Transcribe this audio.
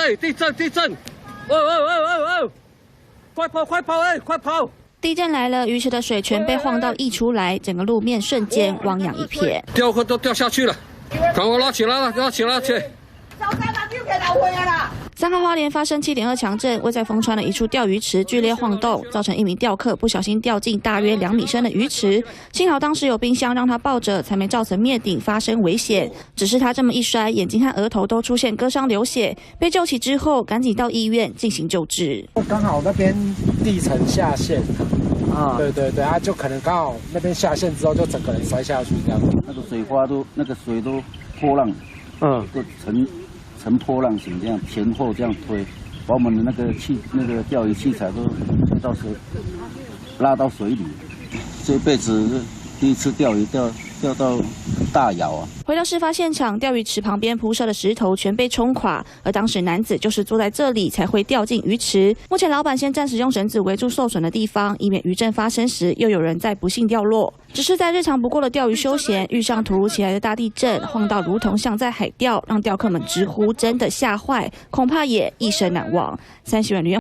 哎，地震！哦！快跑！哎，快跑！地震来了，鱼池的水全被晃到溢出来，整个路面瞬间汪洋一片。钓客都掉下去了，赶快拉起来！3号花莲发生7.2强震，位在丰川的一处钓鱼池剧烈晃动，造成一名钓客不小心掉进大约2米深的鱼池。幸好当时有冰箱让他抱着，才没造成灭顶发生危险。只是他这么一摔，眼睛和额头都出现割伤流血，被救起之后赶紧到医院进行救治。刚好那边地层下陷啊，对，就可能刚好那边下陷之后就整个人摔下去这样。那个水花都水都波浪，都呈波浪形这样前后这样推，把我们的那个钓鱼器材都拉到水里。这辈子第一次钓鱼钓到大摇啊！回到事发现场，钓鱼池旁边铺设的石头全被冲垮，而当时男子就是坐在这里才会掉进鱼池。目前老板先暂时用绳子围住受损的地方，以免余震发生时又有人再不幸掉落。只是在日常不过的钓鱼休闲，遇上突如其来的大地震，晃到如同像在海钓，让钓客们直呼真的吓坏，恐怕也一生难忘。3新闻